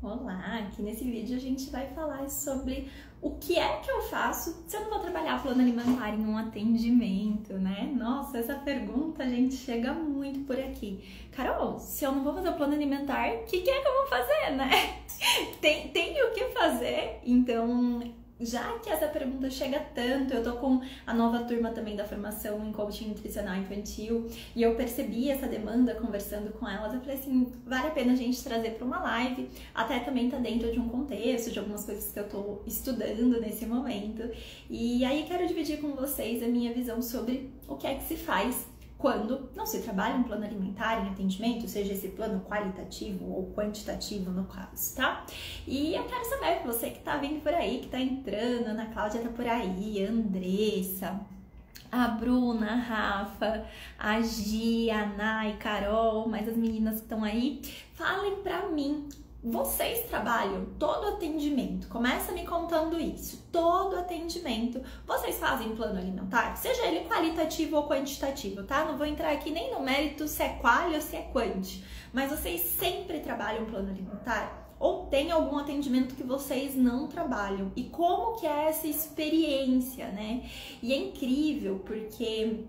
Olá, aqui nesse vídeo a gente vai falar sobre o que é que eu faço se eu não vou trabalhar plano alimentar em um atendimento, né? Nossa, essa pergunta a gente chega muito por aqui. Carol, se eu não vou fazer o plano alimentar, o que é que eu vou fazer, né? Tem o que fazer, então... Já que essa pergunta chega tanto, eu tô com a nova turma também da formação em coaching nutricional infantil e eu percebi essa demanda conversando com elas. Eu falei assim, vale a pena a gente trazer para uma live, até também tá dentro de um contexto, de algumas coisas que eu tô estudando nesse momento. E aí quero dividir com vocês a minha visão sobre o que é que se faz quando não se trabalha um plano alimentar em atendimento, seja esse plano qualitativo ou quantitativo no caso, tá? E eu quero saber, você que tá vindo por aí, que tá entrando, a Ana Cláudia tá por aí, a Andressa, a Bruna, a Rafa, a Gi, a Nai, Carol, mais as meninas que estão aí, falem pra mim. Vocês trabalham todo atendimento, começa me contando isso, todo atendimento, vocês fazem plano alimentar? Seja ele qualitativo ou quantitativo, tá? Não vou entrar aqui nem no mérito se é quali ou se é quanti, mas vocês sempre trabalham plano alimentar? Ou tem algum atendimento que vocês não trabalham? E como que é essa experiência, né? E é incrível porque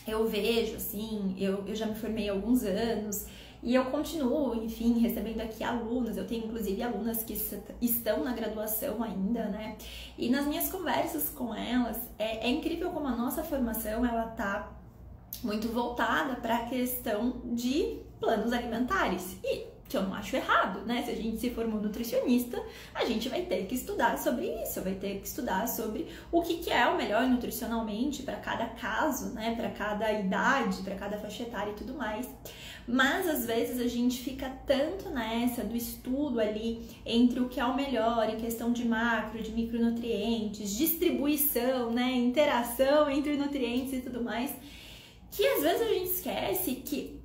eu vejo, assim, eu já me formei há alguns anos, e eu continuo, enfim, recebendo aqui alunas, eu tenho inclusive alunas que estão na graduação ainda, né? E nas minhas conversas com elas, é incrível como a nossa formação, ela tá muito voltada para a questão de planos alimentares. E que eu não acho errado, né? Se a gente se formou nutricionista, a gente vai ter que estudar sobre isso, vai ter que estudar sobre o que é o melhor nutricionalmente para cada caso, né? Para cada idade, para cada faixa etária e tudo mais. Mas às vezes a gente fica tanto nessa do estudo ali entre o que é o melhor em questão de macro, de micronutrientes, distribuição, né? Interação entre nutrientes e tudo mais, que às vezes a gente esquece que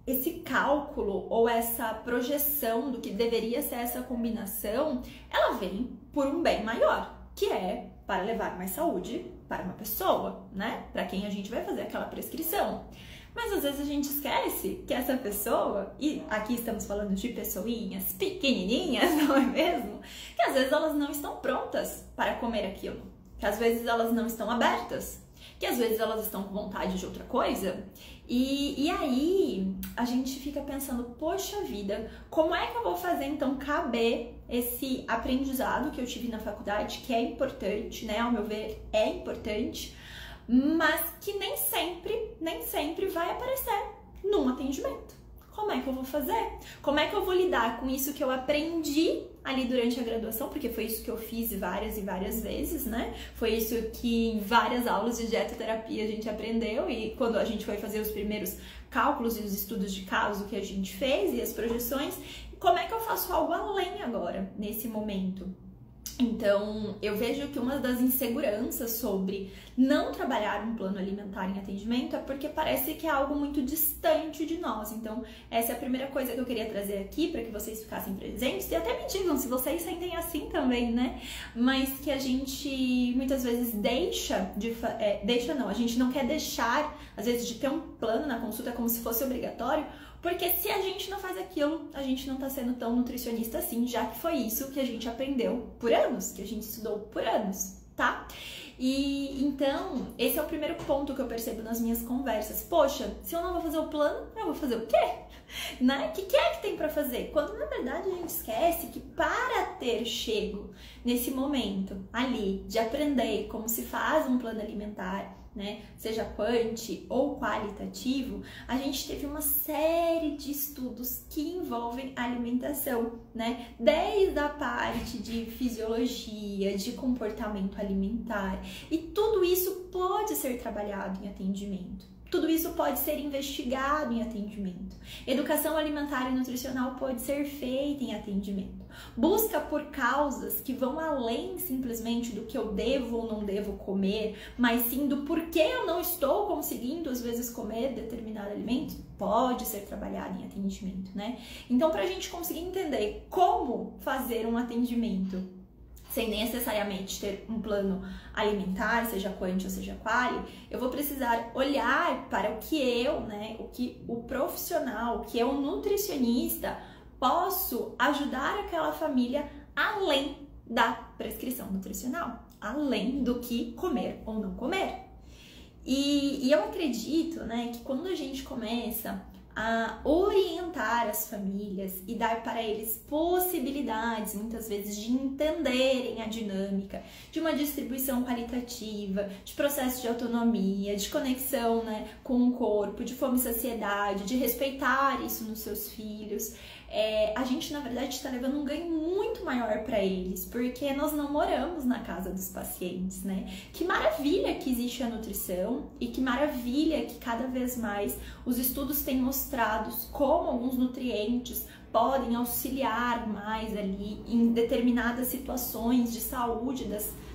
esse cálculo ou essa projeção do que deveria ser essa combinação, ela vem por um bem maior, que é para levar mais saúde para uma pessoa, né? Para quem a gente vai fazer aquela prescrição. Mas às vezes a gente esquece que essa pessoa, e aqui estamos falando de pessoinhas pequenininhas, não é mesmo? Que às vezes elas não estão prontas para comer aquilo, que às vezes elas não estão abertas, que às vezes elas estão com vontade de outra coisa, e aí a gente fica pensando, poxa vida, como é que eu vou fazer então caber esse aprendizado que eu tive na faculdade, que é importante, né, ao meu ver é importante, mas que nem sempre vai aparecer num atendimento. Como é que eu vou fazer? Como é que eu vou lidar com isso que eu aprendi ali durante a graduação? Porque foi isso que eu fiz várias e várias vezes, né? Foi isso que em várias aulas de dietoterapia a gente aprendeu e quando a gente foi fazer os primeiros cálculos e os estudos de caso que a gente fez e as projeções, como é que eu faço algo além agora, nesse momento? Então, eu vejo que uma das inseguranças sobre não trabalhar um plano alimentar em atendimento é porque parece que é algo muito distante de nós. Então, essa é a primeira coisa que eu queria trazer aqui para que vocês ficassem presentes e até me digam se vocês sentem assim também, né? Mas que a gente muitas vezes a gente não quer deixar, às vezes, de ter um plano na consulta como se fosse obrigatório, porque se a gente não faz aquilo, a gente não tá sendo tão nutricionista assim, já que foi isso que a gente aprendeu por anos, que a gente estudou por anos, tá? E então, esse é o primeiro ponto que eu percebo nas minhas conversas. Poxa, se eu não vou fazer o plano, eu vou fazer o quê? Né? O que é que tem pra fazer? Quando na verdade a gente esquece que para ter chego nesse momento ali de aprender como se faz um plano alimentar, né, seja quanti ou qualitativo, a gente teve uma série de estudos que envolvem alimentação, né, desde a parte de fisiologia, de comportamento alimentar, e tudo isso pode ser trabalhado em atendimento. Tudo isso pode ser investigado em atendimento. Educação alimentar e nutricional pode ser feita em atendimento. Busca por causas que vão além simplesmente do que eu devo ou não devo comer, mas sim do porquê eu não estou conseguindo às vezes comer determinado alimento, pode ser trabalhado em atendimento, né? Então, para a gente conseguir entender como fazer um atendimento sem necessariamente ter um plano alimentar, seja quanti ou seja quali, eu vou precisar olhar para o que eu, o que o profissional, o que é o nutricionista posso ajudar aquela família além da prescrição nutricional, além do que comer ou não comer. E eu acredito, né, que quando a gente começa a orientar as famílias e dar para eles possibilidades, muitas vezes, de entenderem a dinâmica de uma distribuição qualitativa, de processo de autonomia, de conexão, né, com o corpo, de fome e saciedade, de respeitar isso nos seus filhos, a gente, na verdade, está levando um ganho muito maior para eles, porque nós não moramos na casa dos pacientes, né? Que maravilha que existe a nutrição e que maravilha que cada vez mais os estudos têm mostrado como alguns nutrientes podem auxiliar mais ali em determinadas situações de saúde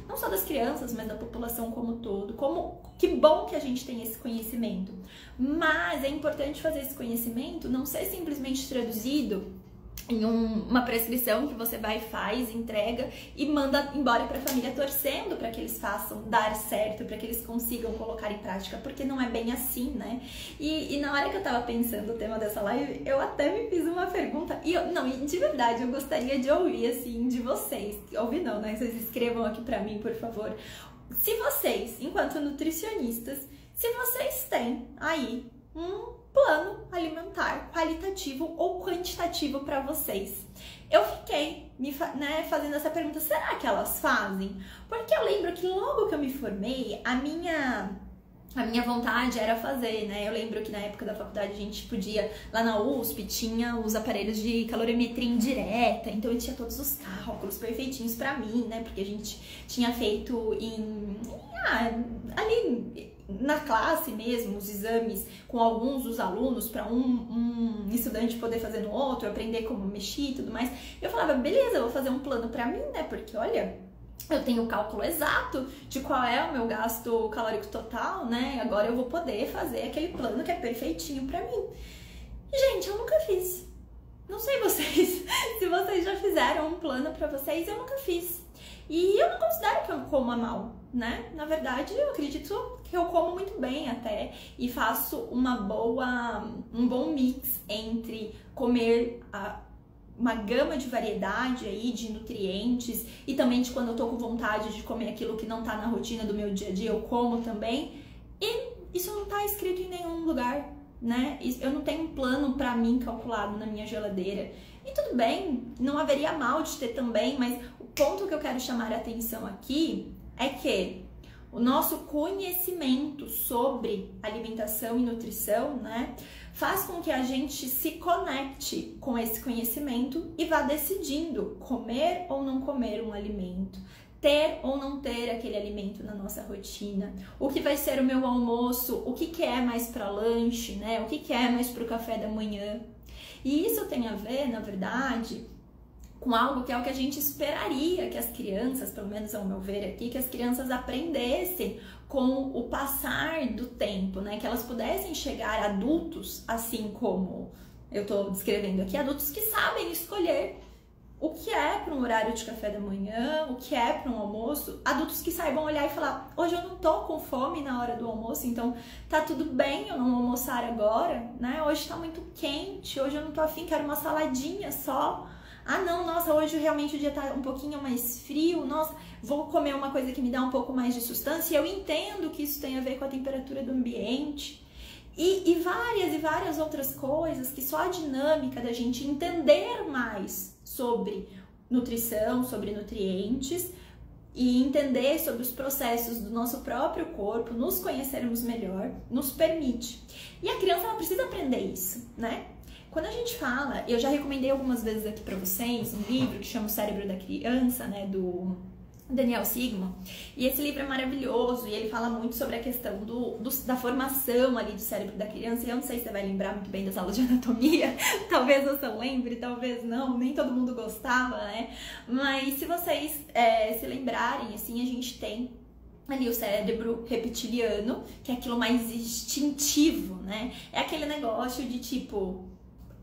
não só das crianças, mas da população como um todo. Que bom que a gente tem esse conhecimento. Mas é importante fazer esse conhecimento não ser simplesmente traduzido em uma prescrição que você vai, faz, entrega e manda embora para a família torcendo para que eles façam dar certo, para que eles consigam colocar em prática, porque não é bem assim, né? E na hora que eu tava pensando o tema dessa live, eu até me fiz uma pergunta, e de verdade, eu gostaria de ouvir, assim, de vocês. Ouvir não, né? Vocês escrevam aqui para mim, por favor. Se vocês, enquanto nutricionistas, se vocês têm aí um plano alimentar qualitativo ou quantitativo para vocês. Eu fiquei fazendo essa pergunta, será que elas fazem? Porque eu lembro que logo que eu me formei, a minha vontade era fazer, né? Eu lembro que na época da faculdade a gente podia, lá na USP, tinha os aparelhos de calorimetria indireta, então eu tinha todos os cálculos perfeitinhos pra mim, né? Porque a gente tinha feito ali na classe mesmo, os exames com alguns dos alunos para um estudante poder fazer no outro, aprender como mexer e tudo mais. Eu falava, beleza, eu vou fazer um plano pra mim, né? Porque olha, eu tenho o cálculo exato de qual é o meu gasto calórico total, né? Agora eu vou poder fazer aquele plano que é perfeitinho pra mim. Gente, eu nunca fiz. Não sei vocês, se vocês já fizeram um plano pra vocês, eu nunca fiz. E eu não considero que eu coma mal, né? Na verdade, eu acredito que eu como muito bem até e faço um bom mix entre comer uma gama de variedade aí de nutrientes e também de quando eu tô com vontade de comer aquilo que não tá na rotina do meu dia a dia, eu como também. E isso não tá escrito em nenhum lugar, né? Eu não tenho um plano pra mim calculado na minha geladeira. E tudo bem, não haveria mal de ter também, mas o ponto que eu quero chamar a atenção aqui é que o nosso conhecimento sobre alimentação e nutrição, né, faz com que a gente se conecte com esse conhecimento e vá decidindo comer ou não comer um alimento, ter ou não ter aquele alimento na nossa rotina, o que vai ser o meu almoço, o que é mais para lanche, né, o que é mais para o café da manhã. E isso tem a ver, na verdade, com algo que é o que a gente esperaria que as crianças, pelo menos ao meu ver aqui, que as crianças aprendessem com o passar do tempo, né? Que elas pudessem chegar adultos, assim como eu tô descrevendo aqui, adultos que sabem escolher o que é para um horário de café da manhã, o que é para um almoço, adultos que saibam olhar e falar, hoje eu não tô com fome na hora do almoço, então tá tudo bem eu não almoçar agora, né? Hoje tá muito quente, hoje eu não tô afim, quero uma saladinha só. Ah não, nossa, hoje realmente o dia tá um pouquinho mais frio, nossa, vou comer uma coisa que me dá um pouco mais de sustância. Eu entendo que isso tem a ver com a temperatura do ambiente e várias outras coisas que só a dinâmica da gente entender mais sobre nutrição, sobre nutrientes e entender sobre os processos do nosso próprio corpo, nos conhecermos melhor, nos permite. E a criança ela precisa aprender isso, né? Quando a gente fala, eu já recomendei algumas vezes aqui pra vocês um livro que chama O Cérebro da Criança, né, do Daniel Sigmund, e esse livro é maravilhoso e ele fala muito sobre a questão da formação ali do cérebro da criança, e eu não sei se você vai lembrar muito bem das aulas de anatomia, talvez você lembre, talvez não, nem todo mundo gostava, né, mas se vocês se lembrarem, assim, a gente tem ali o cérebro reptiliano, que é aquilo mais instintivo, né, é aquele negócio de tipo,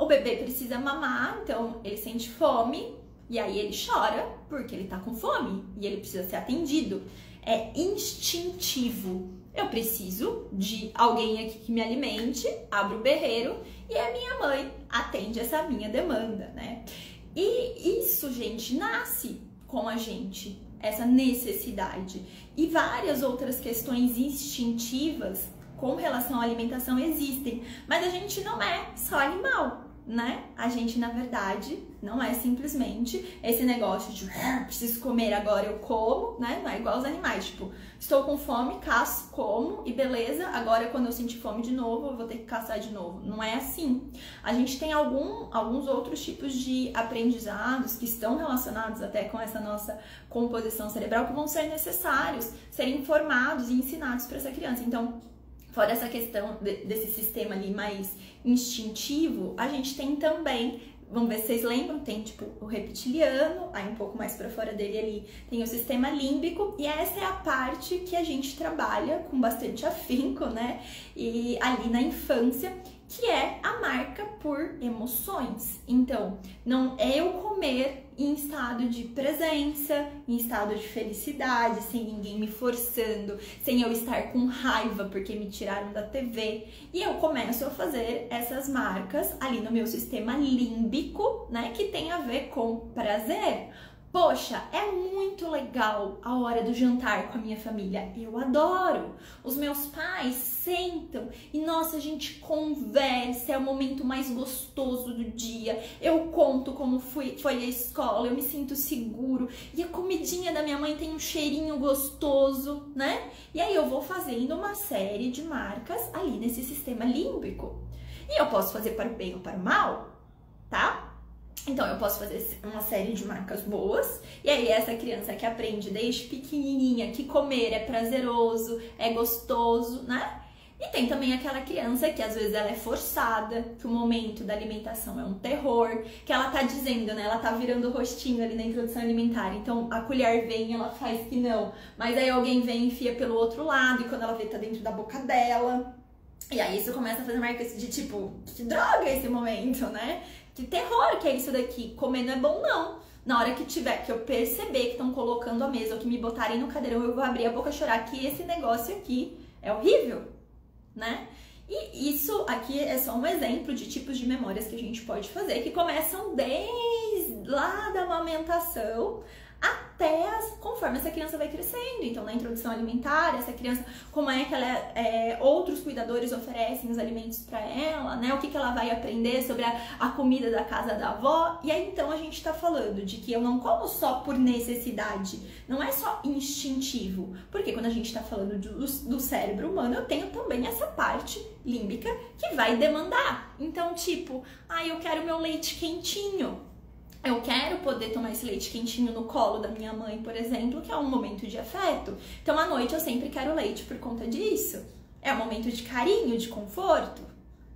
o bebê precisa mamar, então ele sente fome, e aí ele chora porque ele tá com fome e ele precisa ser atendido. É instintivo. Eu preciso de alguém aqui que me alimente, abro o berreiro e a minha mãe atende essa minha demanda, né? E isso, gente, nasce com a gente, essa necessidade. E várias outras questões instintivas com relação à alimentação existem, mas a gente não é só animal, né? A gente, na verdade, não é simplesmente esse negócio de preciso comer, agora eu como, né? Não é igual aos animais, tipo, estou com fome, caço, como e beleza, agora quando eu sentir fome de novo, eu vou ter que caçar de novo. Não é assim. A gente tem alguns outros tipos de aprendizados que estão relacionados até com essa nossa composição cerebral que vão ser necessários serem formados e ensinados para essa criança. Então, fora essa questão desse sistema ali mais instintivo, a gente tem também, vamos ver se vocês lembram, tem tipo o reptiliano, aí um pouco mais para fora dele ali tem o sistema límbico, e essa é a parte que a gente trabalha com bastante afinco, né? E ali na infância, que é a marca por emoções. Então, não é eu comer em estado de presença, em estado de felicidade, sem ninguém me forçando, sem eu estar com raiva porque me tiraram da TV. E eu começo a fazer essas marcas ali no meu sistema límbico, né, que tem a ver com prazer. Poxa, é muito legal a hora do jantar com a minha família. Eu adoro. Os meus pais sentam e, nossa, a gente conversa, é o momento mais gostoso do dia. Eu conto como foi a escola, eu me sinto seguro. E a comidinha da minha mãe tem um cheirinho gostoso, né? E aí eu vou fazendo uma série de marcas ali nesse sistema límbico. E eu posso fazer para o bem ou para o mal, tá? Então, eu posso fazer uma série de marcas boas, e aí essa criança que aprende desde pequenininha que comer é prazeroso, é gostoso, né? E tem também aquela criança que às vezes ela é forçada, que o momento da alimentação é um terror, que ela tá dizendo, né? Ela tá virando o rostinho ali na introdução alimentar, então a colher vem e ela faz que não, mas aí alguém vem e enfia pelo outro lado, e quando ela vê tá dentro da boca dela. E aí isso começa a fazer marcas de tipo, que droga esse momento, né? Que terror que é isso daqui, comer não é bom não. Na hora que tiver, que eu perceber que estão colocando a mesa ou que me botarem no cadeirão, eu vou abrir a boca e chorar que esse negócio aqui é horrível, né? E isso aqui é só um exemplo de tipos de memórias que a gente pode fazer, que começam desde lá da amamentação até conforme essa criança vai crescendo. Então, na introdução alimentar, essa criança, como é que outros cuidadores oferecem os alimentos para ela, né? O que ela vai aprender sobre a comida da casa da avó. E aí, então, a gente tá falando de que eu não como só por necessidade, não é só instintivo. Porque quando a gente tá falando do cérebro humano, eu tenho também essa parte límbica que vai demandar. Então, tipo, eu quero meu leite quentinho. Eu quero poder tomar esse leite quentinho no colo da minha mãe, por exemplo, que é um momento de afeto. Então, à noite, eu sempre quero leite por conta disso. É um momento de carinho, de conforto.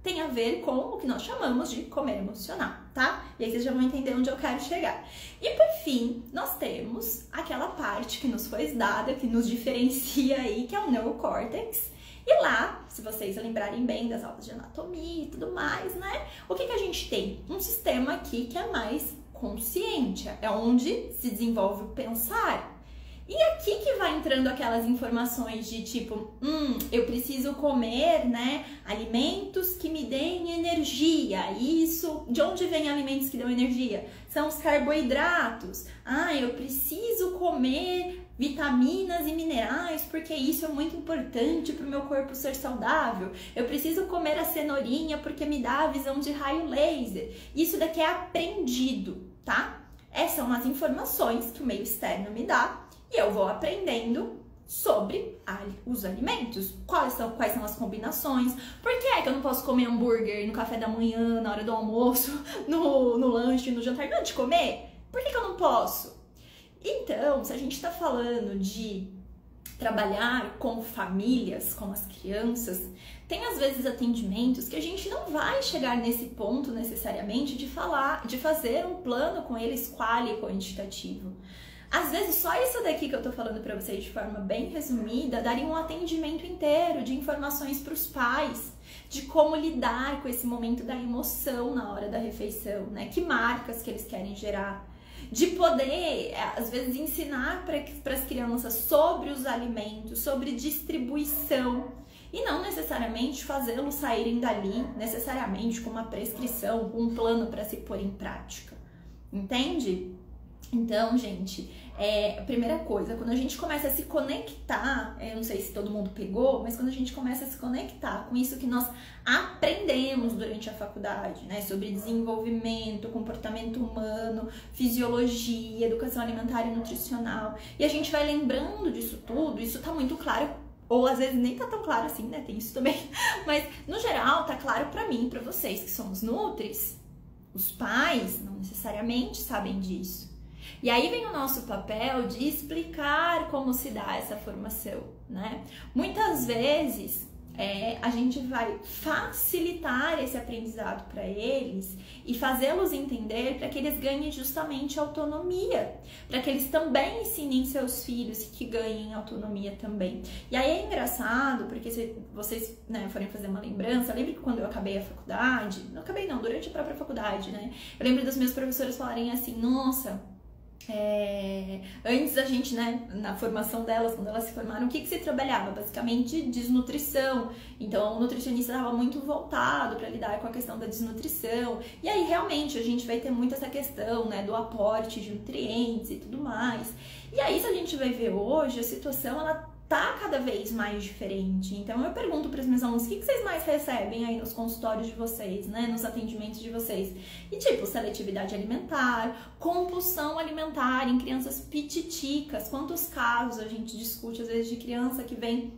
Tem a ver com o que nós chamamos de comer emocional, tá? E aí vocês já vão entender onde eu quero chegar. E, por fim, nós temos aquela parte que nos foi dada, que nos diferencia aí, que é o neocórtex. E lá, se vocês lembrarem bem das aulas de anatomia e tudo mais, né? O que a gente tem? Um sistema aqui que é mais consciente, é onde se desenvolve o pensar. E aqui que vai entrando aquelas informações de tipo, eu preciso comer, né, alimentos que me deem energia. Isso, de onde vem alimentos que dão energia? São os carboidratos. Eu preciso comer vitaminas e minerais, porque isso é muito importante para o meu corpo ser saudável. Eu preciso comer a cenourinha porque me dá a visão de raio laser. Isso daqui é aprendido, tá? Essas são as informações que o meio externo me dá e eu vou aprendendo sobre os alimentos. Quais são as combinações? Por que é que eu não posso comer hambúrguer no café da manhã, na hora do almoço, no lanche, no jantar? Não, de comer? Por que eu não posso? Então, se a gente está falando de trabalhar com famílias, com as crianças, tem às vezes atendimentos que a gente não vai chegar nesse ponto necessariamente de fazer um plano com eles quali e quantitativo. Às vezes só isso daqui que eu tô falando para vocês de forma bem resumida daria um atendimento inteiro de informações para os pais, de como lidar com esse momento da emoção na hora da refeição, né? Que marcas que eles querem gerar. De poder, às vezes, ensinar para as crianças sobre os alimentos, sobre distribuição. e não necessariamente fazê-los saírem dali necessariamente com uma prescrição, com um plano para se pôr em prática, entende? Então, gente, a primeira coisa, quando a gente começa a se conectar, eu não sei se todo mundo pegou, mas quando a gente começa a se conectar com isso que nós aprendemos durante a faculdade, né, sobre desenvolvimento, comportamento humano, fisiologia, educação alimentar e nutricional, e a gente vai lembrando disso tudo, isso tá muito claro, ou às vezes nem tá tão claro assim, né, tem isso também, mas no geral tá claro pra mim, pra vocês que somos nutris, os pais não necessariamente sabem disso. E aí vem o nosso papel de explicar como se dá essa formação, né? Muitas vezes a gente vai facilitar esse aprendizado para eles e fazê-los entender para que eles ganhem justamente autonomia, para que eles também ensinem seus filhos que ganhem autonomia também. E aí é engraçado, porque se vocês, né, forem fazer uma lembrança, lembra que quando eu acabei a faculdade, não acabei não, durante a própria faculdade, né? Eu lembro dos meus professores falarem assim, nossa, antes a gente, né, na formação delas, quando elas se formaram, o que se trabalhava? Basicamente desnutrição. Então o nutricionista estava muito voltado para lidar com a questão da desnutrição. E aí realmente a gente vai ter muito essa questão, né, do aporte de nutrientes e tudo mais. E aí, se a gente vai ver hoje, a situação ela tá cada vez mais diferente. Então eu pergunto para os meus alunos, o que vocês mais recebem aí nos consultórios de vocês, né, nos atendimentos de vocês? E tipo, seletividade alimentar, compulsão alimentar em crianças pititicas. Quantos casos a gente discute às vezes de criança que vem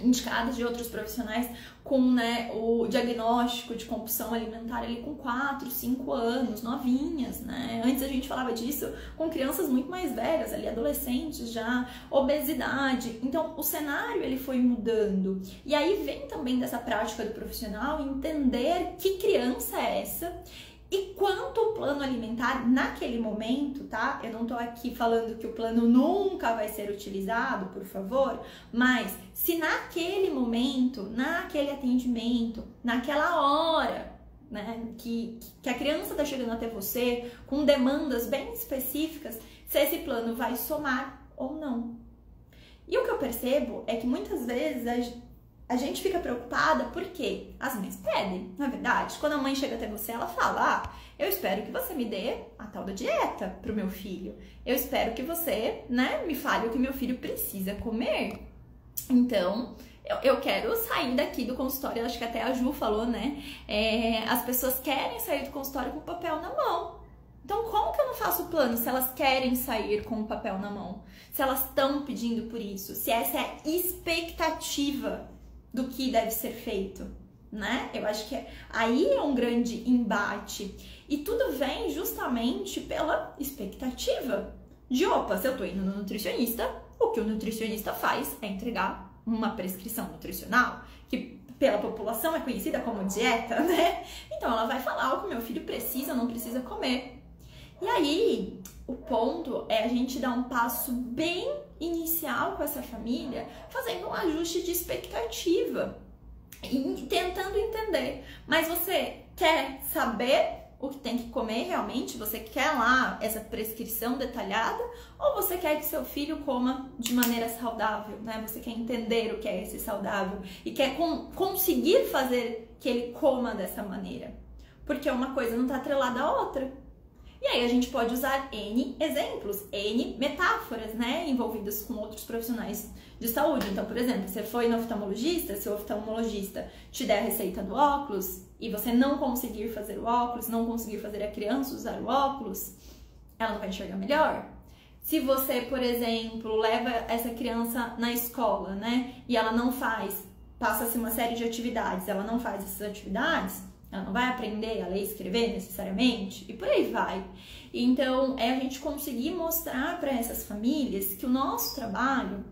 indicada de outros profissionais com, né, o diagnóstico de compulsão alimentar ali com 4, 5 anos, novinhas, né? Antes a gente falava disso com crianças muito mais velhas, ali adolescentes já, obesidade. Então o cenário ele foi mudando. E aí vem também dessa prática do profissional entender que criança é essa e quanto o plano alimentar naquele momento, tá? Eu não tô aqui falando que o plano nunca vai ser utilizado, por favor, mas se naquele momento, naquele atendimento, naquela hora, né, que a criança tá chegando até você com demandas bem específicas, se esse plano vai somar ou não. E o que eu percebo é que muitas vezes a gente fica preocupada porque as mães pedem, não é verdade? Quando a mãe chega até você, ela fala, eu espero que você me dê a tal da dieta pro meu filho. Eu espero que você, né, me fale o que meu filho precisa comer. Então, eu quero sair daqui do consultório, acho que até a Ju falou, né? As pessoas querem sair do consultório com o papel na mão. Então, como que eu não faço o plano se elas querem sair com o papel na mão? Se elas estão pedindo por isso? Se essa é a expectativa do que deve ser feito, né? Eu acho que aí é um grande embate. E tudo vem justamente pela expectativa de, opa, se eu tô indo no nutricionista, o que o nutricionista faz é entregar uma prescrição nutricional, que pela população é conhecida como dieta, né? Então ela vai falar o que o meu filho precisa ou não precisa comer. E aí, o ponto é a gente dar um passo bem inicial com essa família, fazendo um ajuste de expectativa e tentando entender. Mas você quer saber o que tem que comer realmente? Você quer lá essa prescrição detalhada? Ou você quer que seu filho coma de maneira saudável, né? Você quer entender o que é esse saudável e quer conseguir fazer que ele coma dessa maneira. Porque uma coisa não está atrelada à outra. E aí a gente pode usar N exemplos, N metáforas, né, envolvidas com outros profissionais de saúde. Então, por exemplo, você foi no oftalmologista, se o oftalmologista te der a receita do óculos e você não conseguir fazer o óculos, não conseguir fazer a criança usar o óculos, ela não vai enxergar melhor? Se você, por exemplo, leva essa criança na escola, né, e ela não faz, passa-se uma série de atividades, ela não faz essas atividades, ela não vai aprender a ler e escrever necessariamente, e por aí vai. Então, é a gente conseguir mostrar para essas famílias que o nosso trabalho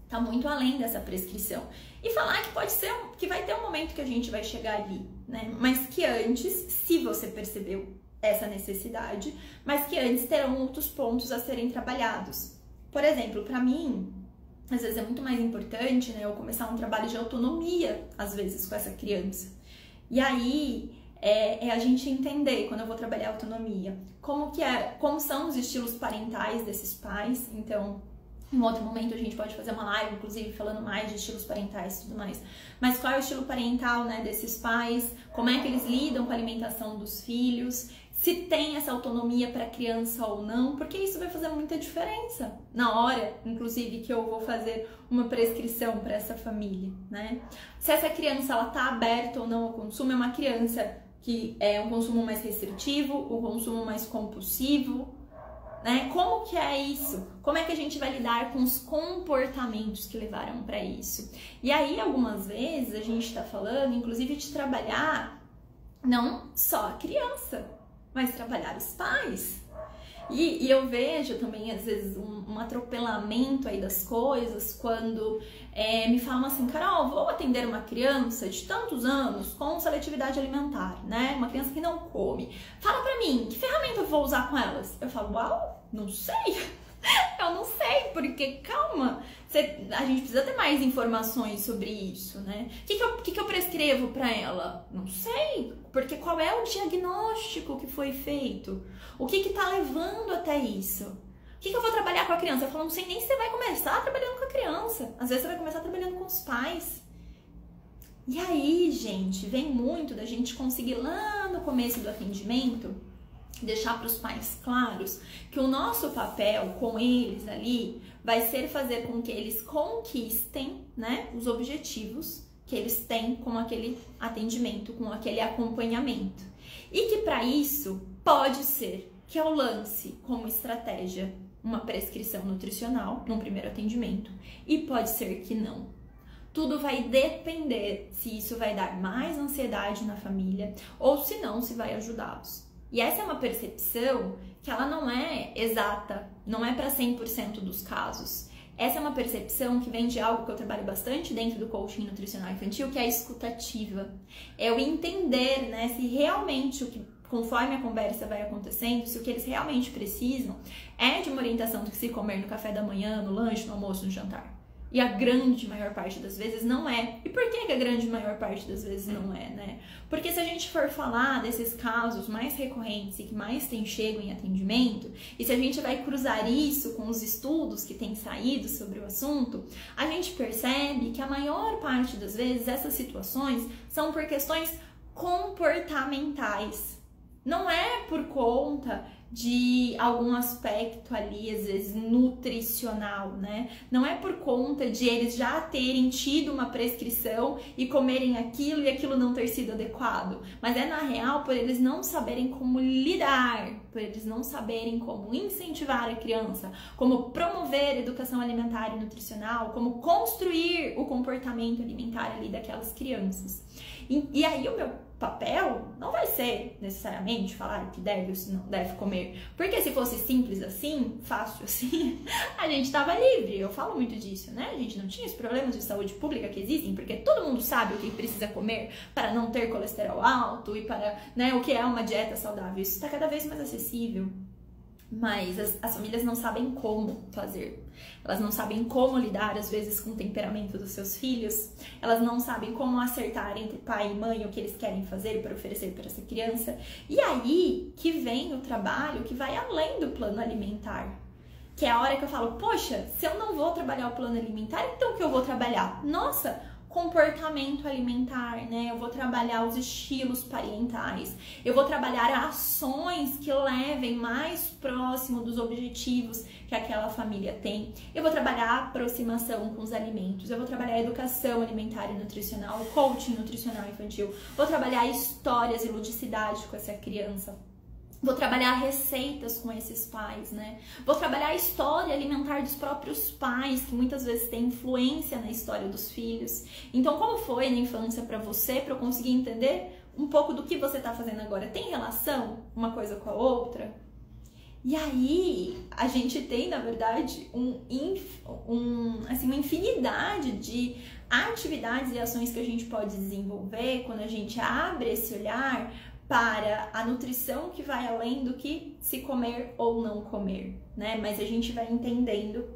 está muito além dessa prescrição. E falar que pode ser, que vai ter um momento que a gente vai chegar ali, né? Mas que antes, se você percebeu essa necessidade, mas que antes terão outros pontos a serem trabalhados. Por exemplo, para mim, às vezes é muito mais importante, né, eu começar um trabalho de autonomia, às vezes, com essa criança. E aí, é a gente entender, quando eu vou trabalhar a autonomia, como são os estilos parentais desses pais. Então, Em outro momento a gente pode fazer uma live, inclusive, falando mais de estilos parentais e tudo mais. Mas qual é o estilo parental, né, desses pais? Como é que eles lidam com a alimentação dos filhos? Se tem essa autonomia para a criança ou não? Porque isso vai fazer muita diferença na hora, inclusive, que eu vou fazer uma prescrição para essa família, né? Se essa criança ela tá aberta ou não ao consumo, é uma criança que é um consumo mais restritivo, um consumo mais compulsivo, né? Como que é isso? Como é que a gente vai lidar com os comportamentos que levaram para isso? E aí, algumas vezes, a gente está falando, inclusive, de trabalhar não só a criança, mas trabalhar os pais. E eu vejo também, às vezes, um atropelamento aí das coisas quando me falam assim, Carol, vou atender uma criança de tantos anos com seletividade alimentar, né? Uma criança que não come. Fala pra mim, que ferramenta eu vou usar com elas? Eu falo, uau, não sei. Eu não sei, porque, calma, a gente precisa ter mais informações sobre isso, né? O que eu prescrevo pra ela? Não sei, porque qual é o diagnóstico que foi feito? O que tá levando até isso? O que eu vou trabalhar com a criança? Eu falo, não sei nem se você vai começar trabalhando com a criança. Às vezes você vai começar trabalhando com os pais. E aí, gente, vem muito da gente conseguir lá no começo do atendimento deixar para os pais claros que o nosso papel com eles ali vai ser fazer com que eles conquistem, né, os objetivos que eles têm com aquele atendimento, com aquele acompanhamento. E que para isso pode ser que eu lance como estratégia uma prescrição nutricional num primeiro atendimento e pode ser que não. Tudo vai depender se isso vai dar mais ansiedade na família ou se não, se vai ajudá-los. E essa é uma percepção que ela não é exata, não é para 100% dos casos. Essa é uma percepção que vem de algo que eu trabalho bastante dentro do coaching nutricional infantil, que é a escutativa. É o entender, né, se realmente o que, conforme a conversa vai acontecendo, se o que eles realmente precisam é de uma orientação do que se comer no café da manhã, no lanche, no almoço, no jantar. E a grande maior parte das vezes não é. E por que a grande maior parte das vezes não é, né? Porque se a gente for falar desses casos mais recorrentes e que mais tem chego em atendimento, e se a gente vai cruzar isso com os estudos que têm saído sobre o assunto, a gente percebe que a maior parte das vezes essas situações são por questões comportamentais. Não é por conta de algum aspecto ali, às vezes, nutricional, né? Não é por conta de eles já terem tido uma prescrição e comerem aquilo e aquilo não ter sido adequado, mas é, na real, por eles não saberem como lidar, por eles não saberem como incentivar a criança, como promover a educação alimentar e nutricional, como construir o comportamento alimentar ali daquelas crianças. E aí o meu papel não vai ser necessariamente falar o que deve ou se não deve comer, porque se fosse simples assim, fácil assim, a gente tava livre. Eu falo muito disso, né? A gente não tinha os problemas de saúde pública que existem, porque todo mundo sabe o que precisa comer para não ter colesterol alto e para, né, o que é uma dieta saudável. Isso está cada vez mais acessível. Mas as famílias não sabem como fazer. Elas não sabem como lidar, às vezes, com o temperamento dos seus filhos. Elas não sabem como acertar entre pai e mãe o que eles querem fazer para oferecer para essa criança. E aí que vem o trabalho que vai além do plano alimentar. Que é a hora que eu falo, poxa, se eu não vou trabalhar o plano alimentar, então o que eu vou trabalhar? Nossa, comportamento alimentar, né? Eu vou trabalhar os estilos parentais, eu vou trabalhar ações que levem mais próximo dos objetivos que aquela família tem, eu vou trabalhar a aproximação com os alimentos, eu vou trabalhar a educação alimentar e nutricional, coaching nutricional infantil, vou trabalhar histórias e ludicidade com essa criança. Vou trabalhar receitas com esses pais, né? Vou trabalhar a história alimentar dos próprios pais, que muitas vezes tem influência na história dos filhos. Então, como foi na infância para você, para eu conseguir entender um pouco do que você está fazendo agora? Tem relação uma coisa com a outra? E aí, a gente tem, na verdade, uma infinidade de atividades e ações que a gente pode desenvolver quando a gente abre esse olhar para a nutrição que vai além do que se comer ou não comer, né? Mas a gente vai entendendo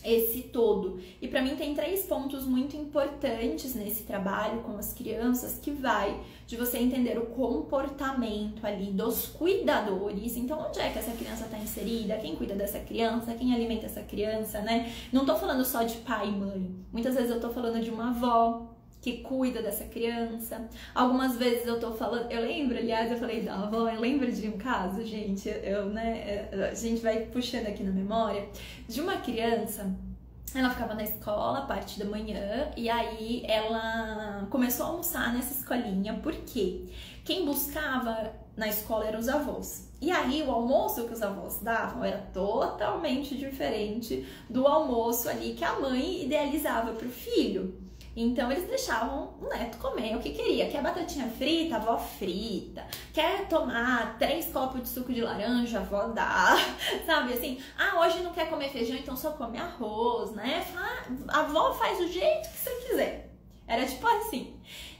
esse todo. E para mim tem 3 pontos muito importantes nesse trabalho com as crianças, que vai de você entender o comportamento ali dos cuidadores. Então, onde é que essa criança está inserida? Quem cuida dessa criança? Quem alimenta essa criança, né? Não tô falando só de pai e mãe. Muitas vezes eu tô falando de uma avó que cuida dessa criança. Algumas vezes eu tô falando, eu lembro, aliás, eu falei da avó, eu lembro de um caso, gente, a gente vai puxando aqui na memória, de uma criança. Ela ficava na escola a parte da manhã e aí ela começou a almoçar nessa escolinha, porque quem buscava na escola eram os avós. E aí o almoço que os avós davam era totalmente diferente do almoço ali que a mãe idealizava para o filho. Então eles deixavam o neto comer o que queria. Quer batatinha frita? A avó frita. Quer tomar 3 copos de suco de laranja? A avó dá. Sabe assim? Ah, hoje não quer comer feijão, então só come arroz, né? A avó faz do jeito que você quiser. Era tipo assim.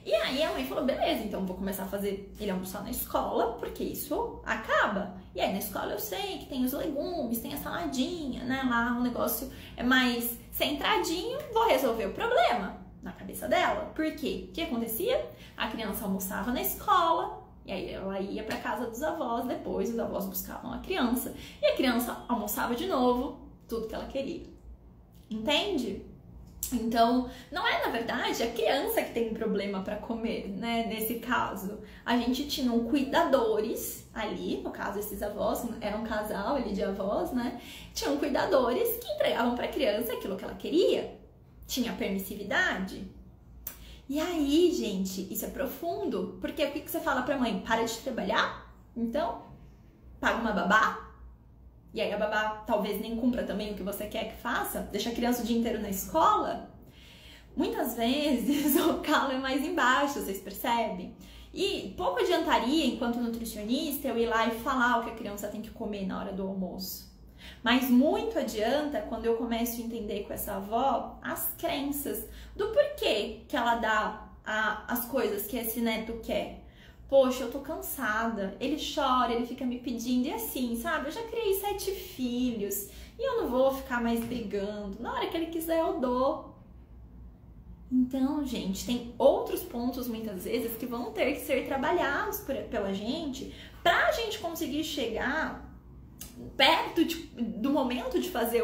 E aí a mãe falou, beleza, então vou começar a fazer ele almoçar na escola, porque isso acaba. E aí na escola eu sei que tem os legumes, tem a saladinha, né? Lá o negócio é mais centradinho, vou resolver o problema na cabeça dela. Por quê? O que acontecia? A criança almoçava na escola, e aí ela ia para casa dos avós, depois os avós buscavam a criança, e a criança almoçava de novo tudo que ela queria. Entende? Então, não é, na verdade, a criança que tem um problema para comer, né? Nesse caso, a gente tinha cuidadores ali, no caso, esses avós, era um casal ali de avós, né? Tinham cuidadores que entregavam para a criança aquilo que ela queria. Tinha permissividade. E aí, gente, isso é profundo, porque o que você fala pra mãe? Para de trabalhar? Então, paga uma babá? E aí a babá talvez nem cumpra também o que você quer que faça? Deixa a criança o dia inteiro na escola? Muitas vezes o calo é mais embaixo, vocês percebem? E pouco adiantaria, enquanto nutricionista, eu ir lá e falar o que a criança tem que comer na hora do almoço. Mas muito adianta quando eu começo a entender com essa avó as crenças do porquê que ela dá as coisas que esse neto quer. Poxa, eu tô cansada, ele chora, ele fica me pedindo, e assim, sabe? Eu já criei 7 filhos e eu não vou ficar mais brigando. Na hora que ele quiser, eu dou. Então, gente, tem outros pontos muitas vezes que vão ter que ser trabalhados pela gente pra gente conseguir chegar perto do momento de fazer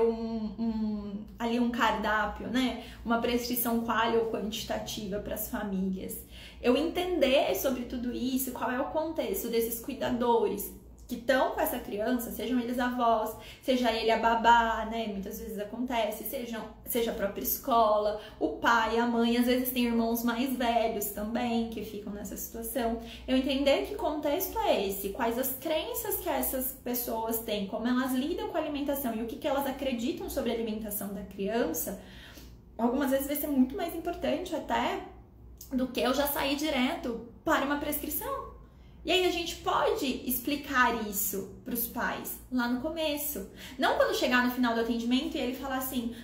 ali um cardápio, né? Uma prescrição qual ou quantitativa para as famílias. Eu entender sobre tudo isso, qual é o contexto desses cuidadores que estão com essa criança, sejam eles avós, seja ele a babá, né? Muitas vezes acontece, seja a própria escola, o pai, a mãe, às vezes tem irmãos mais velhos também que ficam nessa situação. Eu entender que contexto é esse, quais as crenças que essas pessoas têm, como elas lidam com a alimentação e o que elas acreditam sobre a alimentação da criança, algumas vezes vai ser muito mais importante até do que eu já sair direto para uma prescrição. E aí a gente pode explicar isso para os pais lá no começo. Não quando chegar no final do atendimento e ele falar assim,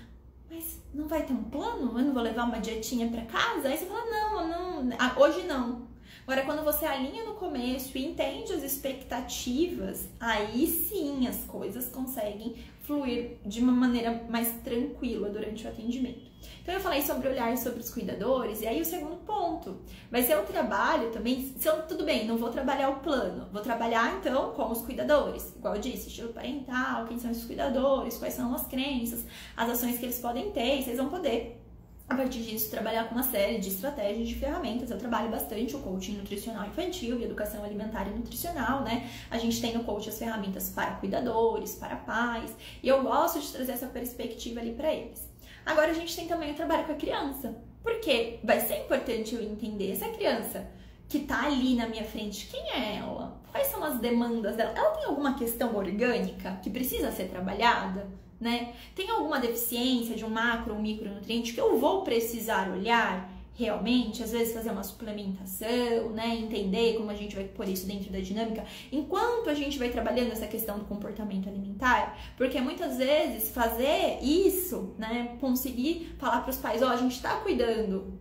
mas não vai ter um plano? Eu não vou levar uma dietinha para casa? Aí você fala, não, hoje não. Agora, quando você alinha no começo e entende as expectativas, aí sim as coisas conseguem fluir de uma maneira mais tranquila durante o atendimento. Então, eu falei sobre olhar sobre os cuidadores, e aí o segundo ponto vai ser o trabalho também. Tudo bem, não vou trabalhar o plano, vou trabalhar então com os cuidadores. Igual eu disse, estilo parental, quem são esses cuidadores, quais são as crenças, as ações que eles podem ter, e vocês vão poder, a partir disso, trabalhar com uma série de estratégias, de ferramentas. Eu trabalho bastante o coaching nutricional infantil e educação alimentar e nutricional, né? A gente tem no coach as ferramentas para cuidadores, para pais, e eu gosto de trazer essa perspectiva ali para eles. Agora a gente tem também o trabalho com a criança, porque vai ser importante eu entender essa criança que tá ali na minha frente, quem é ela? Quais são as demandas dela? Ela tem alguma questão orgânica que precisa ser trabalhada? Né? Tem alguma deficiência de um macro ou micronutriente que eu vou precisar olhar realmente, às vezes fazer uma suplementação, né? Entender como a gente vai pôr isso dentro da dinâmica, enquanto a gente vai trabalhando essa questão do comportamento alimentar, porque muitas vezes fazer isso, né? Conseguir falar para os pais, a gente tá cuidando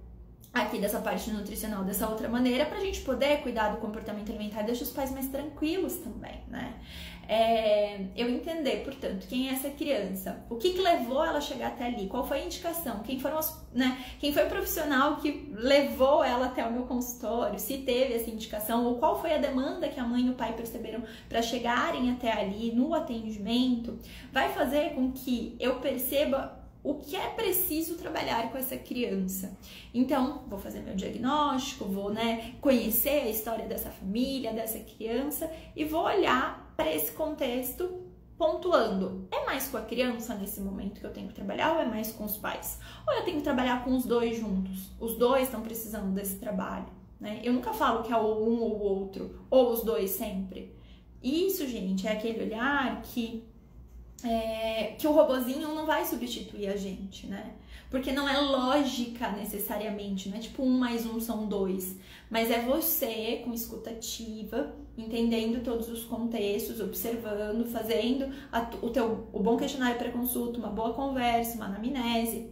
aqui dessa parte nutricional dessa outra maneira, pra gente poder cuidar do comportamento alimentar, deixa os pais mais tranquilos também, né? eu entender, portanto, quem é essa criança, o que levou ela a chegar até ali, qual foi a indicação, quem foi o profissional que levou ela até o meu consultório, se teve essa indicação, ou qual foi a demanda que a mãe e o pai perceberam para chegarem até ali no atendimento, vai fazer com que eu perceba o que é preciso trabalhar com essa criança. Então, vou fazer meu diagnóstico, vou, conhecer a história dessa família, dessa criança e vou olhar para esse contexto pontuando. É mais com a criança nesse momento que eu tenho que trabalhar ou é mais com os pais? Ou eu tenho que trabalhar com os dois juntos? Os dois estão precisando desse trabalho, né? Eu nunca falo que é ou um ou o outro, ou os dois sempre. Isso, gente, é aquele olhar que o robozinho não vai substituir a gente, né? Porque não é lógica necessariamente, não é tipo 1 mais 1 são 2, mas é você com escuta ativa, entendendo todos os contextos, observando, fazendo o bom questionário pré-consulta, uma boa conversa, uma anamnese,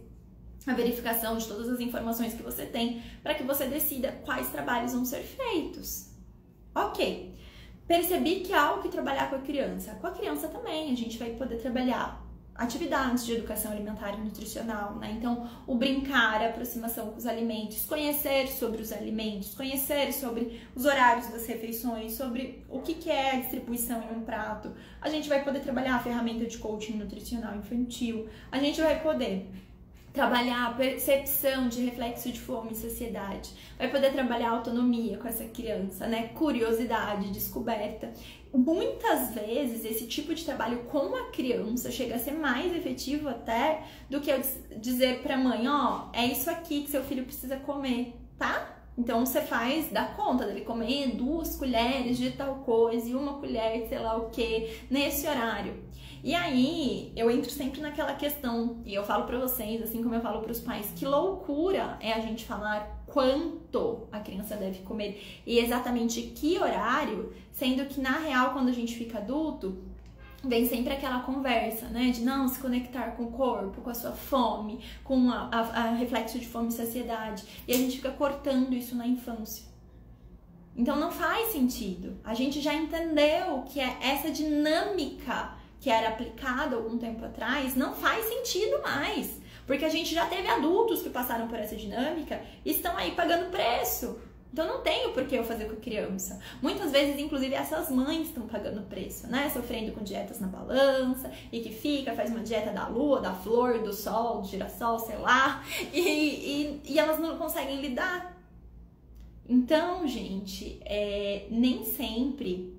a verificação de todas as informações que você tem, para que você decida quais trabalhos vão ser feitos. Ok. Percebi que há algo que trabalhar com a criança. Com a criança também, a gente vai poder trabalhar atividades de educação alimentar e nutricional, né? Então, o brincar, a aproximação com os alimentos, conhecer sobre os alimentos, conhecer sobre os horários das refeições, sobre o que é a distribuição em um prato. A gente vai poder trabalhar a ferramenta de coaching nutricional infantil. A gente vai poder trabalhar a percepção de reflexo de fome e saciedade, vai poder trabalhar a autonomia com essa criança, né? Curiosidade, descoberta. Muitas vezes esse tipo de trabalho com a criança chega a ser mais efetivo até do que eu dizer pra mãe, ó, é isso aqui que seu filho precisa comer, tá? Então você dá conta dele comer 2 colheres de tal coisa e 1 colher de sei lá o que nesse horário. E aí, eu entro sempre naquela questão, e eu falo pra vocês, assim como eu falo pros pais, que loucura é a gente falar quanto a criança deve comer e exatamente que horário, sendo que na real, quando a gente fica adulto, vem sempre aquela conversa, né, de não se conectar com o corpo, com a sua fome, com a reflexo de fome e saciedade, e a gente fica cortando isso na infância. Então não faz sentido. A gente já entendeu que essa dinâmica que era aplicada algum tempo atrás, não faz sentido mais. Porque a gente já teve adultos que passaram por essa dinâmica e estão aí pagando preço. Então não tem o porquê eu fazer com a criança. Muitas vezes, inclusive, essas mães estão pagando preço, né? Sofrendo com dietas na balança e que faz uma dieta da lua, da flor, do sol, do girassol, sei lá, e elas não conseguem lidar. Então, gente, nem sempre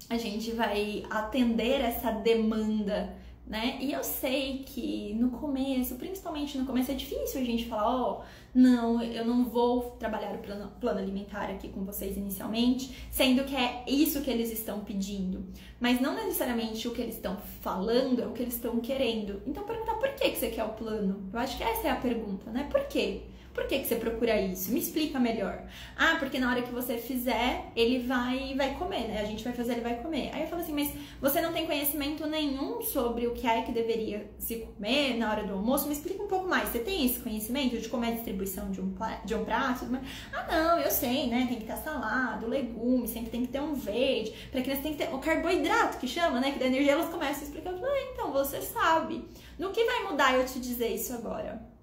a gente vai atender essa demanda, né? E eu sei que no começo, principalmente no começo, é difícil a gente falar, não, eu não vou trabalhar o plano alimentar aqui com vocês inicialmente, sendo que é isso que eles estão pedindo. Mas não necessariamente o que eles estão falando é o que eles estão querendo. Então perguntar por que você quer o plano? Eu acho que essa é a pergunta, né? Por quê? Por que você procura isso? Me explica melhor. Ah, porque na hora que você fizer, ele vai comer, né? A gente vai fazer, ele vai comer. Aí eu falo assim, mas você não tem conhecimento nenhum sobre o que é que deveria se comer na hora do almoço? Me explica um pouco mais. Você tem esse conhecimento de como é a distribuição de um prato? Ah, não, eu sei, né? Tem que ter salada, legumes, sempre tem que ter um verde. Pra criança tem que ter o carboidrato, que chama, né? Que dá energia, elas começam a explicar. Então, você sabe. No que vai mudar eu te dizer isso agora?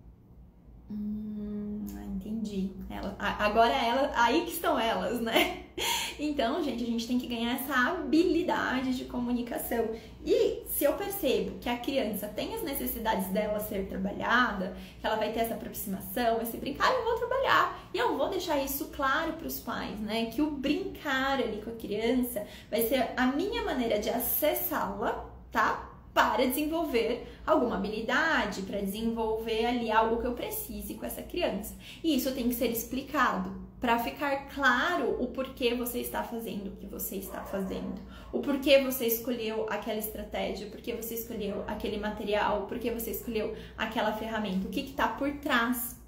Entendi. Agora aí que estão elas, né? Então, gente, a gente tem que ganhar essa habilidade de comunicação. E se eu percebo que a criança tem as necessidades dela ser trabalhada, que ela vai ter essa aproximação, esse brincar, eu vou trabalhar. E eu vou deixar isso claro para os pais, né? Que o brincar ali com a criança vai ser a minha maneira de acessá-la, tá? Para desenvolver alguma habilidade, para desenvolver ali algo que eu precise com essa criança. E isso tem que ser explicado para ficar claro o porquê você está fazendo o que você está fazendo, o porquê você escolheu aquela estratégia, o porquê você escolheu aquele material, o porquê você escolheu aquela ferramenta, o que está por trás.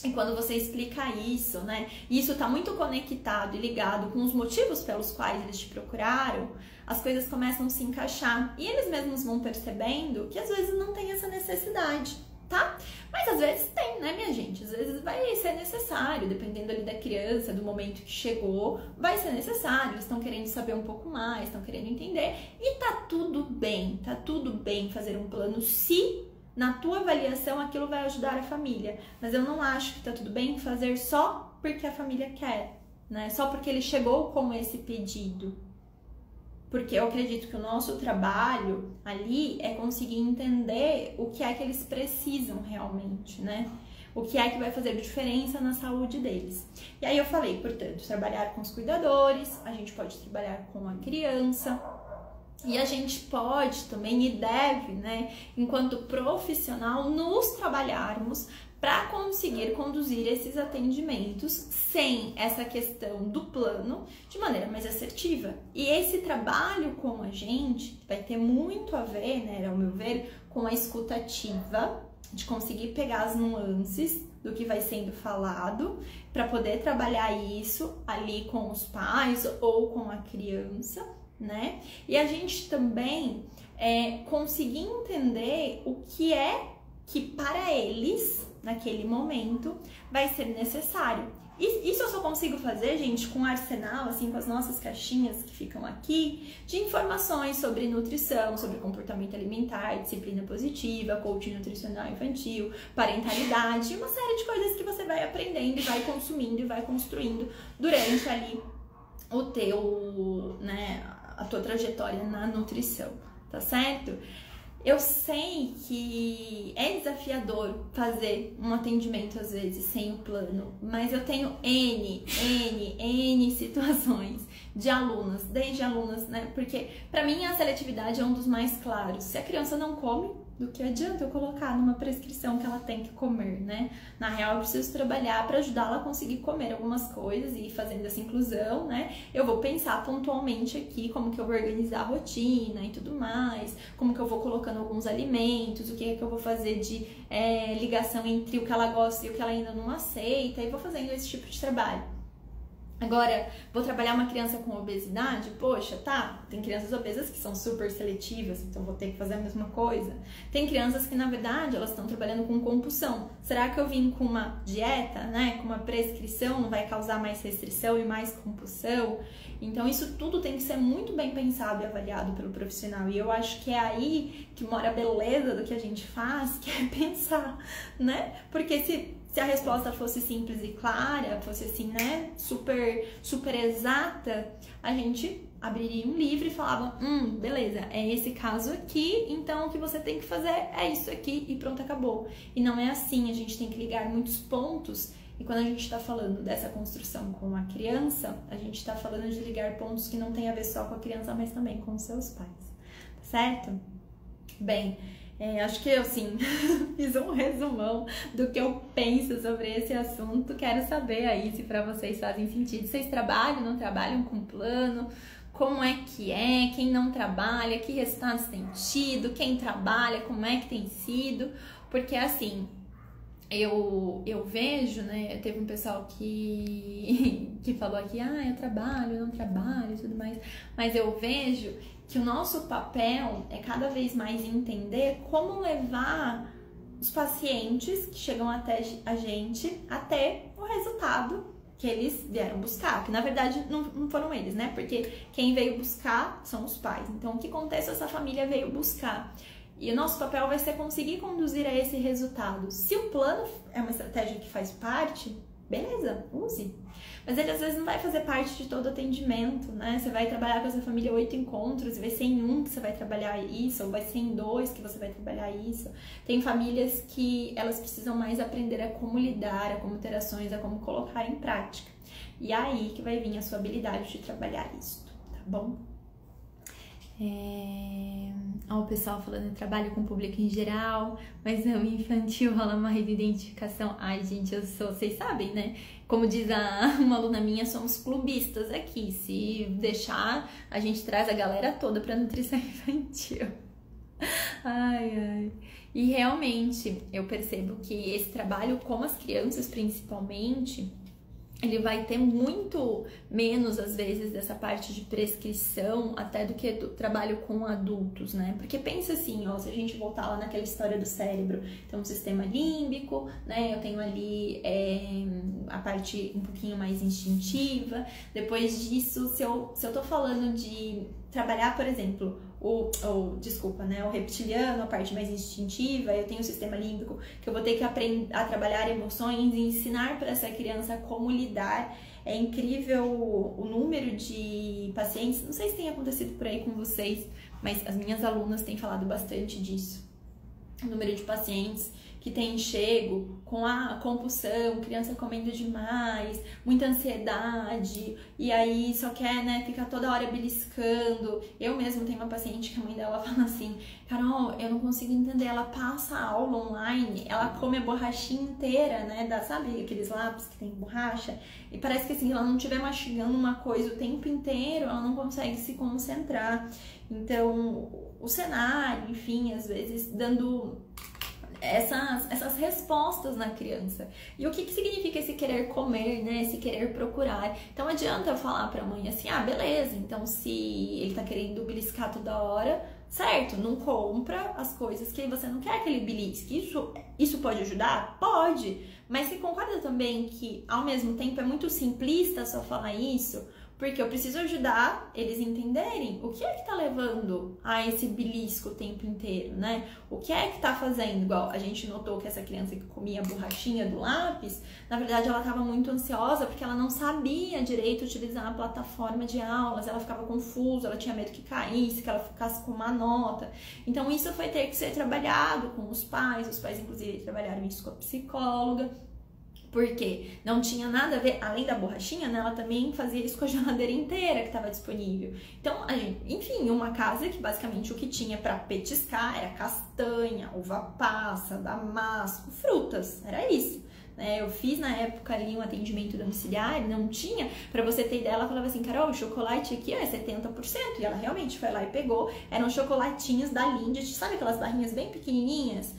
E quando você explica isso, né, isso está muito conectado e ligado com os motivos pelos quais eles te procuraram, as coisas começam a se encaixar. E eles mesmos vão percebendo que às vezes não tem essa necessidade, tá? Mas às vezes tem, né, minha gente? Às vezes vai ser necessário, dependendo ali da criança, do momento que chegou, vai ser necessário, eles estão querendo saber um pouco mais, estão querendo entender, e tá tudo bem fazer um plano se na tua avaliação aquilo vai ajudar a família, mas eu não acho que tá tudo bem fazer só porque a família quer, né? Só porque ele chegou com esse pedido. Porque eu acredito que o nosso trabalho ali é conseguir entender o que é que eles precisam realmente, né? O que é que vai fazer diferença na saúde deles. E aí eu falei, portanto, trabalhar com os cuidadores, a gente pode trabalhar com a criança, e a gente pode também e deve, né, enquanto profissional, nos trabalharmos para conseguir conduzir esses atendimentos sem essa questão do plano de maneira mais assertiva. E esse trabalho com a gente vai ter muito a ver, né, ao meu ver, com a escuta ativa, de conseguir pegar as nuances do que vai sendo falado para poder trabalhar isso ali com os pais ou com a criança, né? E a gente também conseguir entender o que é que para eles, naquele momento, vai ser necessário. E isso eu só consigo fazer, gente, com um arsenal, assim, com as nossas caixinhas que ficam aqui, de informações sobre nutrição, sobre comportamento alimentar, disciplina positiva, coaching nutricional infantil, parentalidade, uma série de coisas que você vai aprendendo e vai consumindo e vai construindo durante ali o teu, né, a tua trajetória na nutrição, tá certo? Eu sei que é desafiador fazer um atendimento às vezes sem o plano, mas eu tenho N situações de alunas, desde alunas, né? Porque pra mim a seletividade é um dos mais claros. Se a criança não come, do que adianta eu colocar numa prescrição que ela tem que comer, né? Na real, eu preciso trabalhar para ajudá-la a conseguir comer algumas coisas e ir fazendo essa inclusão, né? Eu vou pensar pontualmente aqui como que eu vou organizar a rotina e tudo mais, como que eu vou colocando alguns alimentos, o que é que eu vou fazer de ligação entre o que ela gosta e o que ela ainda não aceita, e vou fazendo esse tipo de trabalho. Agora, vou trabalhar uma criança com obesidade? Poxa, tá, tem crianças obesas que são super seletivas, então vou ter que fazer a mesma coisa. Tem crianças que, na verdade, elas estão trabalhando com compulsão. Será que eu vim com uma dieta, né, com uma prescrição, não vai causar mais restrição e mais compulsão? Então, isso tudo tem que ser muito bem pensado e avaliado pelo profissional. E eu acho que é aí que mora a beleza do que a gente faz, que é pensar, né? Porque se a resposta fosse simples e clara, fosse assim, né, super exata, a gente abriria um livro e falava, beleza, é esse caso aqui, então o que você tem que fazer é isso aqui e pronto, acabou. E não é assim, a gente tem que ligar muitos pontos, e quando a gente está falando dessa construção com a criança, a gente está falando de ligar pontos que não tem a ver só com a criança, mas também com os seus pais, tá certo? Bem, acho que eu, assim, fiz um resumão do que eu penso sobre esse assunto. Quero saber aí se pra vocês fazem sentido. Vocês trabalham, não trabalham com plano? Como é? Quem não trabalha, que resultados tem tido? Quem trabalha, como é que tem sido? Porque, assim, eu vejo, né, teve um pessoal que falou aqui, eu trabalho, não trabalho e tudo mais, mas eu vejo que o nosso papel é cada vez mais entender como levar os pacientes que chegam até a gente até o resultado que eles vieram buscar, que na verdade não foram eles, né, porque quem veio buscar são os pais. Então, o que acontece? Essa família veio buscar. E o nosso papel vai ser conseguir conduzir a esse resultado. Se o plano é uma estratégia que faz parte, beleza, use. Mas ele às vezes não vai fazer parte de todo o atendimento, né? Você vai trabalhar com essa família 8 encontros, e vai ser em um que você vai trabalhar isso, ou vai ser em 2 que você vai trabalhar isso. Tem famílias que elas precisam mais aprender a como lidar, a como ter ações, a como colocar em prática. E é aí que vai vir a sua habilidade de trabalhar isso, tá bom? O pessoal falando, eu trabalho com o público em geral, mas não infantil, rola mais identificação. Ai, gente, vocês sabem, né? Como diz uma aluna minha, somos clubistas aqui. Se deixar, a gente traz a galera toda pra nutrição infantil. Ai. E realmente, eu percebo que esse trabalho com as crianças, principalmente, ele vai ter muito menos, às vezes, dessa parte de prescrição até do que do trabalho com adultos, né? Porque pensa assim, ó, se a gente voltar lá naquela história do cérebro, então o sistema límbico, né? Eu tenho ali a parte um pouquinho mais instintiva. Depois disso, se eu tô falando de trabalhar, por exemplo, o reptiliano, a parte mais instintiva, eu tenho o sistema límbico, que eu vou ter que aprender a trabalhar emoções e ensinar para essa criança como lidar. É incrível o número de pacientes, não sei se tem acontecido por aí com vocês, mas as minhas alunas têm falado bastante disso. O número de pacientes que tem chego com a compulsão, criança comendo demais, muita ansiedade, e aí só quer, né, ficar toda hora beliscando. Eu mesmo tenho uma paciente que a mãe dela fala assim: Carol, eu não consigo entender, ela passa a aula online, ela come a borrachinha inteira, né, sabe aqueles lápis que tem borracha? E parece que assim, ela não estiver mastigando uma coisa o tempo inteiro, ela não consegue se concentrar. Então, o cenário, enfim, às vezes dando essas respostas na criança. E o que significa esse querer comer, né? Esse querer procurar. Então, adianta eu falar pra mãe assim: ah, beleza, então se ele tá querendo beliscar toda hora, certo, não compra as coisas que você não quer que ele belisque. Isso pode ajudar? Pode. Mas você concorda também que, ao mesmo tempo, é muito simplista só falar isso? Porque eu preciso ajudar eles a entenderem o que é que tá levando a esse belisco o tempo inteiro, né? O que é que tá fazendo? Igual a gente notou que essa criança que comia a borrachinha do lápis, na verdade ela tava muito ansiosa porque ela não sabia direito utilizar a plataforma de aulas, ela ficava confusa, ela tinha medo que caísse, que ela ficasse com uma nota. Então isso foi ter que ser trabalhado com os pais inclusive trabalharam isso com a psicóloga. Porque não tinha nada a ver, além da borrachinha, né, ela também fazia isso com a geladeira inteira que estava disponível. Então, enfim, uma casa que basicamente o que tinha para petiscar era castanha, uva passa, damasco, frutas, era isso. Eu fiz na época ali um atendimento domiciliar, não tinha, pra você ter ideia, ela falava assim: Carol, o chocolate aqui é 70%, e ela realmente foi lá e pegou, eram chocolatinhos da Lindt, sabe aquelas barrinhas bem pequenininhas?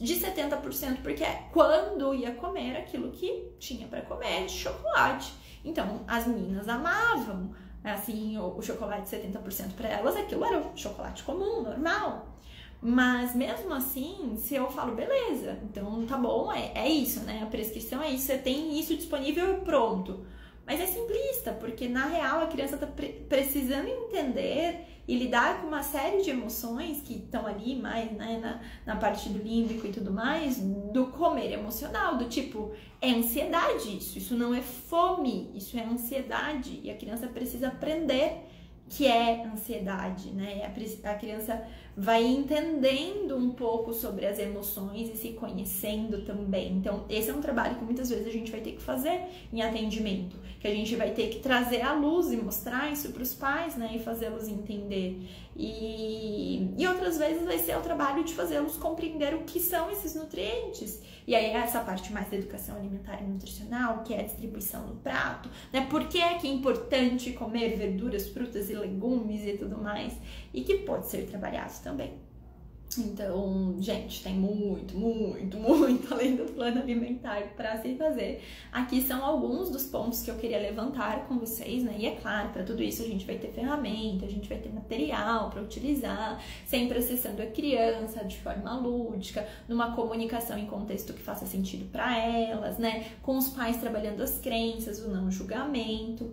De 70%, porque quando ia comer aquilo que tinha para comer de chocolate. Então, as meninas amavam, assim, o chocolate 70% para elas, aquilo era o chocolate comum, normal. Mas mesmo assim, se eu falo, beleza, então tá bom, é isso, né? A prescrição é isso, você tem isso disponível e pronto. Mas é simplista, porque na real a criança tá precisando entender e lidar com uma série de emoções que estão ali mais, né, na parte do límbico e tudo mais, do comer emocional, do tipo, é ansiedade isso não é fome, isso é ansiedade, e a criança precisa aprender que é ansiedade, né? A criança vai entendendo um pouco sobre as emoções e se conhecendo também. Então, esse é um trabalho que muitas vezes a gente vai ter que fazer em atendimento, que a gente vai ter que trazer à luz e mostrar isso para os pais, né? E fazê-los entender. E outras vezes vai ser o trabalho de fazê-los compreender o que são esses nutrientes. E aí essa parte mais da educação alimentar e nutricional, que é a distribuição no prato, né? Por que é importante comer verduras, frutas e legumes e tudo mais, e que pode ser trabalhado também. Então, gente, tem muito além do plano alimentar para se fazer. Aqui são alguns dos pontos que eu queria levantar com vocês, né? E é claro, para tudo isso a gente vai ter ferramenta, a gente vai ter material para utilizar, sempre acessando a criança de forma lúdica, numa comunicação em contexto que faça sentido para elas, né? Com os pais trabalhando as crenças, o não julgamento.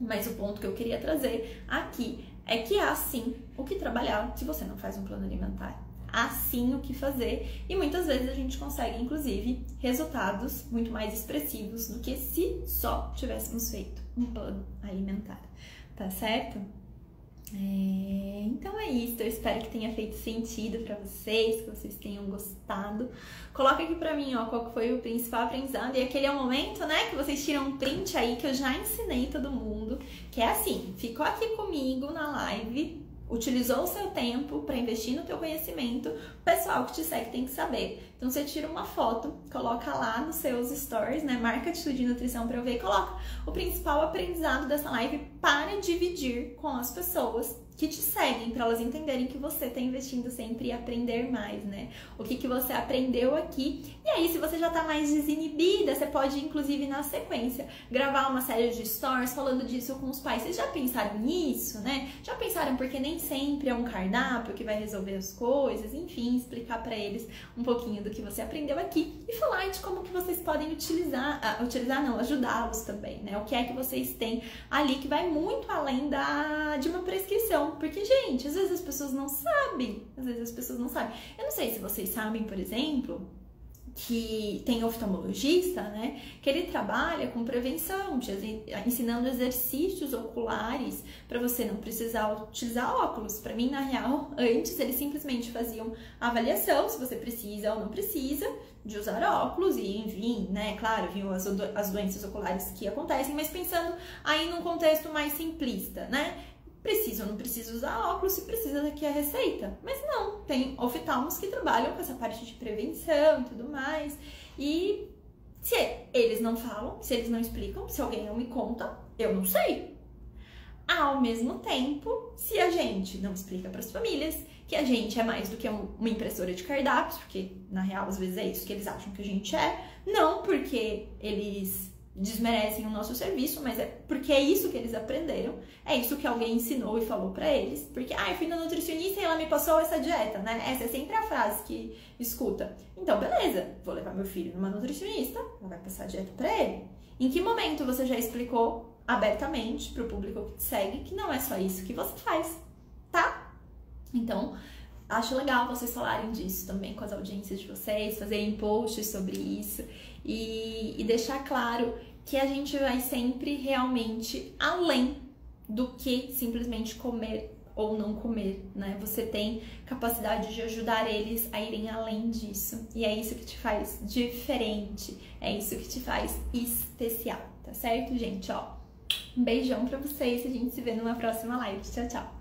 Mas o ponto que eu queria trazer aqui é que há sim o que trabalhar se você não faz um plano alimentar. Há sim o que fazer e muitas vezes a gente consegue, inclusive, resultados muito mais expressivos do que se só tivéssemos feito um plano alimentar, tá certo? Então é isso, eu espero que tenha feito sentido pra vocês, que vocês tenham gostado. Coloca aqui pra mim, ó, qual que foi o principal aprendizado. E aquele é o momento, né, que vocês tiram um print aí, que eu já ensinei todo mundo, que é assim: ficou aqui comigo na live, utilizou o seu tempo para investir no teu conhecimento, o pessoal que te segue tem que saber. Então você tira uma foto, coloca lá nos seus stories, né, marca Atitude de Nutrição pra eu ver, e coloca o principal aprendizado dessa live para dividir com as pessoas que te seguem, para elas entenderem que você está investindo sempre em aprender mais, né? O que você aprendeu aqui. E aí, se você já tá mais desinibida, você pode, inclusive, na sequência, gravar uma série de stories falando disso com os pais. Vocês já pensaram nisso, né? Já pensaram porque nem sempre é um cardápio que vai resolver as coisas, enfim, explicar para eles um pouquinho do que você aprendeu aqui e falar de como que vocês podem ajudá-los também, né? O que é que vocês têm ali que vai muito além de uma prescrição. Porque, gente, às vezes as pessoas não sabem. Eu não sei se vocês sabem, por exemplo, que tem oftalmologista, né, que ele trabalha com prevenção, ensinando exercícios oculares para você não precisar utilizar óculos. Para mim, na real, antes eles simplesmente faziam a avaliação se você precisa ou não precisa de usar óculos e, enfim, né, claro, viam as doenças oculares que acontecem, mas pensando aí num contexto mais simplista, né? Preciso ou não preciso usar óculos, se precisa daqui a receita. Mas não, tem oftalmos que trabalham com essa parte de prevenção e tudo mais. E se eles não falam, se eles não explicam, se alguém não me conta, eu não sei. Ao mesmo tempo, se a gente não explica para as famílias que a gente é mais do que uma impressora de cardápios, porque na real às vezes é isso que eles acham que a gente é, não porque eles desmerecem o nosso serviço, mas é porque é isso que eles aprenderam, é isso que alguém ensinou e falou pra eles, porque, eu fui na nutricionista e ela me passou essa dieta, né? Essa é sempre a frase que escuta. Então, beleza, vou levar meu filho numa nutricionista, ela vai passar a dieta pra ele. Em que momento você já explicou abertamente pro público que te segue que não é só isso que você faz, tá? Então, acho legal vocês falarem disso também com as audiências de vocês, fazerem posts sobre isso e deixar claro que a gente vai sempre realmente além do que simplesmente comer ou não comer, né? Você tem capacidade de ajudar eles a irem além disso. E é isso que te faz diferente, é isso que te faz especial, tá certo, gente? Ó, um beijão pra vocês e a gente se vê numa próxima live. Tchau, tchau!